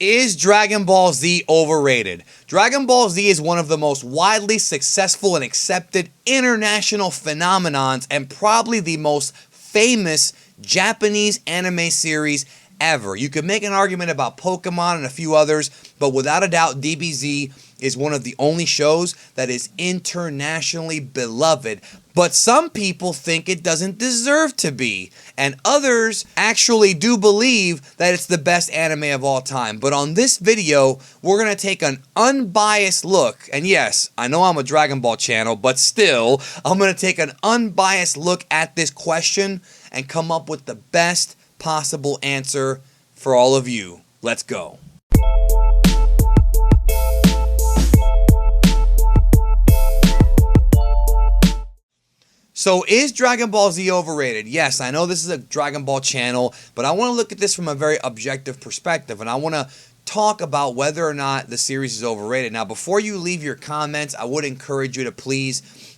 Is Dragon Ball Z overrated? Dragon Ball Z is one of the most widely successful and accepted international phenomenons and probably the most famous Japanese anime series ever. You could make an argument about Pokemon and a few others, but without a doubt, DBZ is one of the only shows that is internationally beloved. But some people think it doesn't deserve to be, and others actually do believe that it's the best anime of all time. But on this video, we're going to take an unbiased look, and yes, I know I'm a Dragon Ball channel, but still, I'm going to take an unbiased look at this question and come up with the best possible answer for all of you. Let's go. So is Dragon Ball Z overrated? Yes, I know this is a Dragon Ball channel, but I want to look at this from a very objective perspective, and I want to talk about whether or not the series is overrated. Now, before you leave your comments, I would encourage you to please,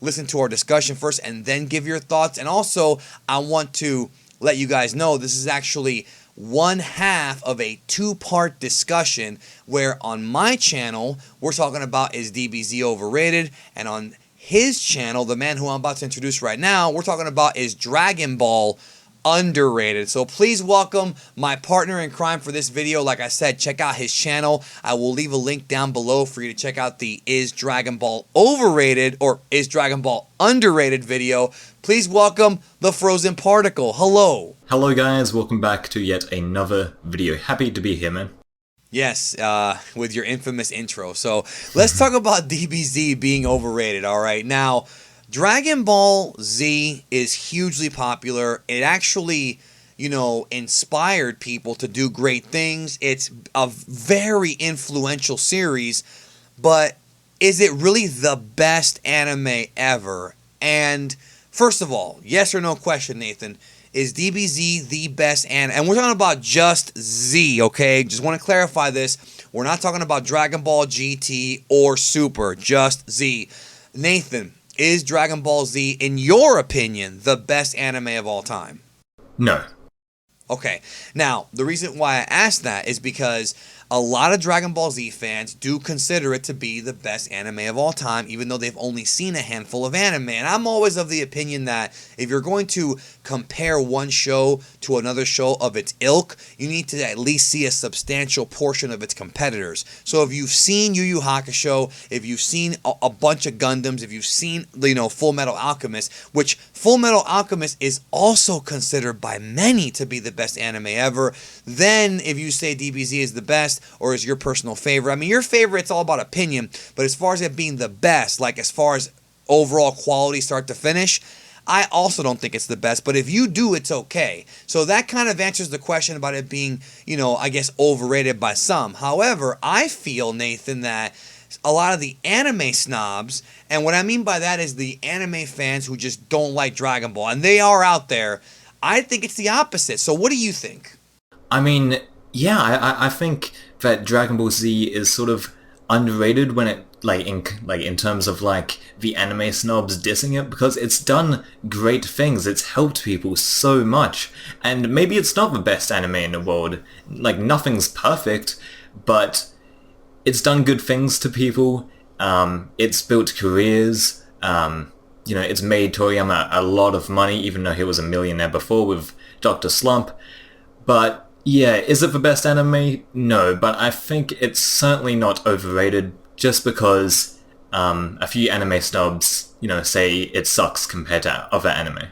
listen to our discussion first and then give your thoughts. And also, I want to let you guys know this is actually one half of a two-part discussion where on my channel, we're talking about is DBZ overrated, and on his channel, the man who I'm about to introduce right now, we're talking about is Dragon Ball underrated. So please welcome my partner in crime for this video. Like I said, check out his channel. I will leave a link down below for you to check out the Is Dragon Ball Overrated or Is Dragon Ball Underrated video. Please welcome the Frozen Particle. Hello. Hello guys, welcome back to yet another video. Happy to be here, man. Yes, with your infamous intro. So let's talk about DBZ being overrated, all right? Now, Dragon Ball Z is hugely popular. It actually, inspired people to do great things. It's a very influential series, but is it really the best anime ever? And first of all, yes or no question, Nathan. Is DBZ the best anime? And we're talking about just Z, okay? Just want to clarify this. We're not talking about Dragon Ball GT or Super, just Z. Nathan, is Dragon Ball Z, in your opinion, the best anime of all time? No. Okay, now, the reason why I asked that is because a lot of Dragon Ball Z fans do consider it to be the best anime of all time, even though they've only seen a handful of anime. And I'm always of the opinion that if you're going to compare one show to another show of its ilk, you need to at least see a substantial portion of its competitors. So if you've seen Yu Yu Hakusho, if you've seen a bunch of Gundams, if you've seen, Full Metal Alchemist, which Full Metal Alchemist is also considered by many to be the best anime ever, then if you say DBZ is the best, or is your personal favorite. I mean, your favorite, it's all about opinion, but as far as it being the best, like as far as overall quality start to finish, I also don't think it's the best, but if you do, it's okay. So that kind of answers the question about it being, I guess overrated by some. However, I feel, Nathan, that a lot of the anime snobs, and what I mean by that is the anime fans who just don't like Dragon Ball, and they are out there, I think it's the opposite. So what do you think? I mean, yeah, I think that Dragon Ball Z is sort of underrated when it, in terms of, the anime snobs dissing it, because it's done great things. It's helped people so much. And maybe it's not the best anime in the world. Nothing's perfect, but it's done good things to people. It's built careers. It's made Toriyama a lot of money, even though he was a millionaire before with Dr. Slump. But yeah, is it the best anime? No, but I think it's certainly not overrated just because a few anime snobs, say it sucks compared to other anime.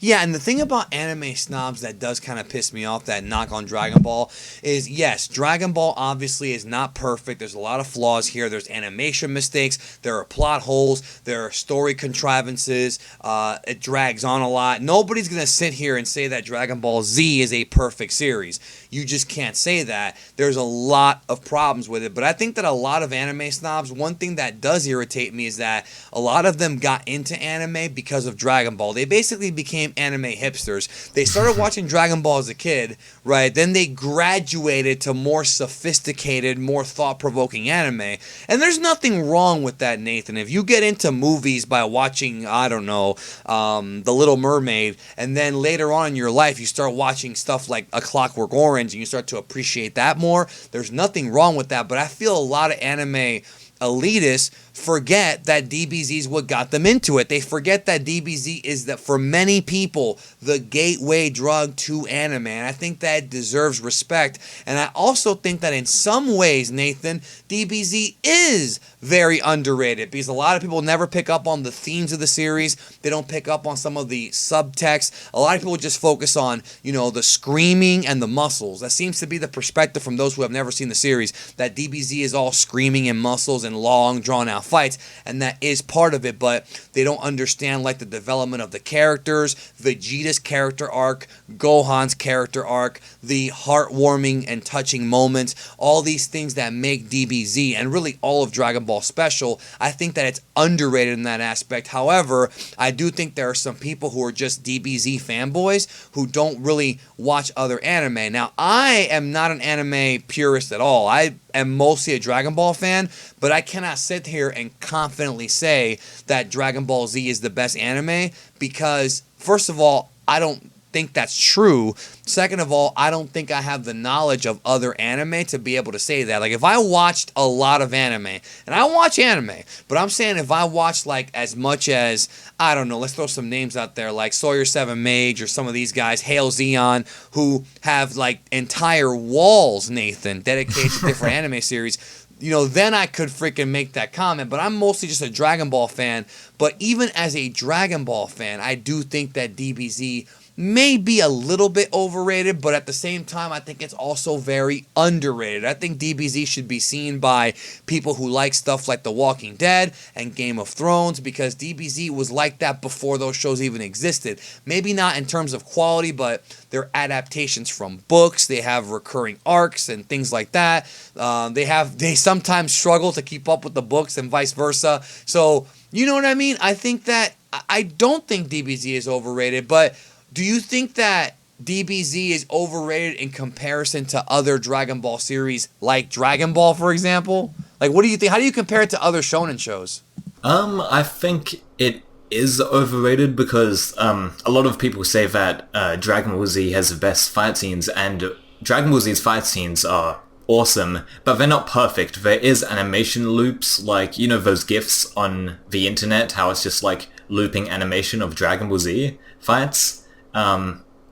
Yeah, and the thing about anime snobs that does kind of piss me off, that knock on Dragon Ball, is yes, Dragon Ball obviously is not perfect. There's a lot of flaws here. There's animation mistakes. There are plot holes. There are story contrivances. It drags on a lot. Nobody's going to sit here and say that Dragon Ball Z is a perfect series. You just can't say that. There's a lot of problems with it. But I think that a lot of anime snobs, one thing that does irritate me is that a lot of them got into anime because of Dragon Ball. They basically became anime hipsters. They started watching Dragon Ball as a kid, right? Then they graduated to more sophisticated, more thought-provoking anime. And there's nothing wrong with that, Nathan. If you get into movies by watching, I don't know, The Little Mermaid, and then later on in your life you start watching stuff like A Clockwork Orange, cringe and you start to appreciate that more. There's nothing wrong with that, but I feel a lot of anime elitists forget that DBZ is what got them into it. They forget that DBZ is, that for many people, the gateway drug to anime. And I think that it deserves respect. And I also think that in some ways, Nathan, DBZ is very underrated because a lot of people never pick up on the themes of the series. They don't pick up on some of the subtext. A lot of people just focus on, the screaming and the muscles. That seems to be the perspective from those who have never seen the series, that DBZ is all screaming and muscles and long, drawn-out fights, and that is part of it, but they don't understand like the development of the characters, Vegeta's character arc, Gohan's character arc, the heartwarming and touching moments, all these things that make DBZ and really all of Dragon Ball special. I think that it's underrated in that aspect. However, I do think there are some people who are just DBZ fanboys who don't really watch other anime. Now, I am not an anime purist at all. I am mostly a Dragon Ball fan, but I cannot sit here and confidently say that Dragon Ball Z is the best anime because, first of all, I don't think that's true. Second of all, I don't think I have the knowledge of other anime to be able to say that. Like, if I watched a lot of anime, and I watch anime, but I'm saying if I watched like as much as, I don't know, let's throw some names out there like Sawyer 7 Mage or some of these guys, Hail Zeon, who have like entire walls, Nathan, dedicated to different anime series, then I could freaking make that comment. But I'm mostly just a Dragon Ball fan. But even as a Dragon Ball fan, I do think that DBZ may be a little bit overrated, but at the same time, I think it's also very underrated. I think DBZ should be seen by people who like stuff like The Walking Dead and Game of Thrones, because DBZ was like that before those shows even existed. Maybe not in terms of quality, but they're adaptations from books. They have recurring arcs and things like that. They sometimes struggle to keep up with the books and vice versa. So, you know what I mean? I think that I don't think DBZ is overrated, but do you think that DBZ is overrated in comparison to other Dragon Ball series like Dragon Ball, for example? Like, what do you think? How do you compare it to other shonen shows? I think it is overrated because a lot of people say that Dragon Ball Z has the best fight scenes, and Dragon Ball Z's fight scenes are awesome, but they're not perfect. There is animation loops, like, those GIFs on the internet, how it's just like looping animation of Dragon Ball Z fights.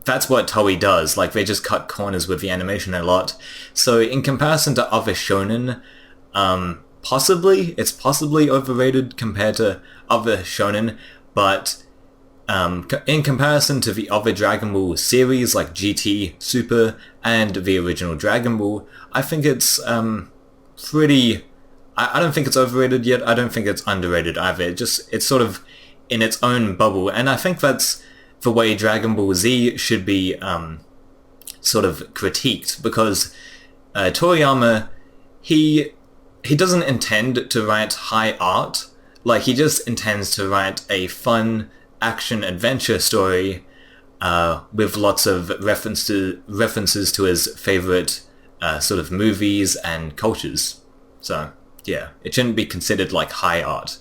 That's what Toei does. Like, they just cut corners with the animation a lot. So in comparison to other shonen, it's possibly overrated compared to other shonen, but in comparison to the other Dragon Ball series like GT, Super, and the original Dragon Ball, I think it's pretty... I don't think it's overrated yet. I don't think it's underrated either. It's sort of in its own bubble, and I think that's the way Dragon Ball Z should be sort of critiqued, because Toriyama, he doesn't intend to write high art. Like, he just intends to write a fun action-adventure story with lots of references to his favorite sort of movies and cultures. So, yeah, it shouldn't be considered like high art,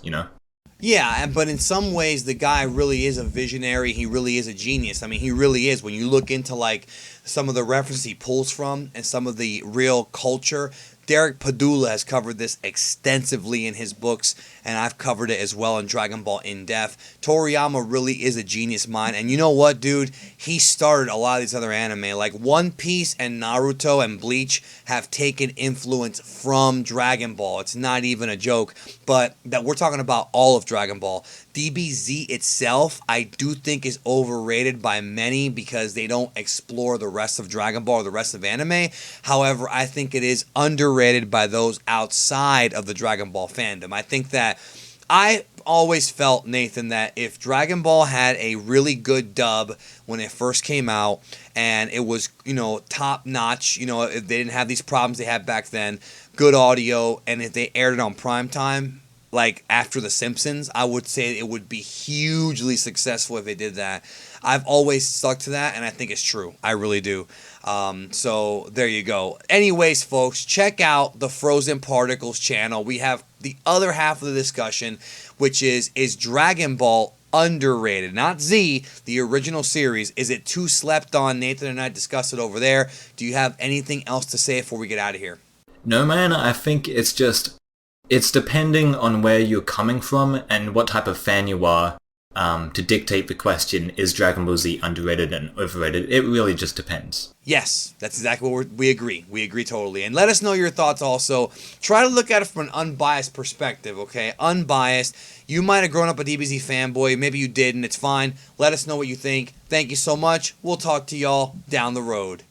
Yeah, but in some ways, the guy really is a visionary. He really is a genius. I mean, he really is. When you look into, like, some of the references he pulls from and some of the real culture, Derek Padula has covered this extensively in his books, and I've covered it as well in Dragon Ball In Depth. Toriyama really is a genius mind, and you know what, dude? He started a lot of these other anime. Like, One Piece and Naruto and Bleach have taken influence from Dragon Ball. It's not even a joke, but that we're talking about all of Dragon Ball. DBZ itself, I do think, is overrated by many because they don't explore the rest of Dragon Ball or the rest of anime. However, I think it is underrated by those outside of the Dragon Ball fandom. I think that I always felt, Nathan, that if Dragon Ball had a really good dub when it first came out and it was, top notch, if they didn't have these problems they had back then, good audio, and if they aired it on primetime, like after The Simpsons, I would say it would be hugely successful if they did that. I've always stuck to that, and I think it's true. I really do. So there you go. Anyways, folks, check out the Frozen Particles channel. We have the other half of the discussion, which is Dragon Ball underrated? Not Z, the original series. Is it too slept on? Nathan and I discussed it over there. Do you have anything else to say before we get out of here? No, man, I think it's depending on where you're coming from and what type of fan you are to dictate the question, is Dragon Ball Z underrated and overrated? It really just depends. Yes, that's exactly what we agree. We agree totally. And let us know your thoughts also. Try to look at it from an unbiased perspective, okay? Unbiased. You might have grown up a DBZ fanboy. Maybe you didn't. It's fine. Let us know what you think. Thank you so much. We'll talk to y'all down the road.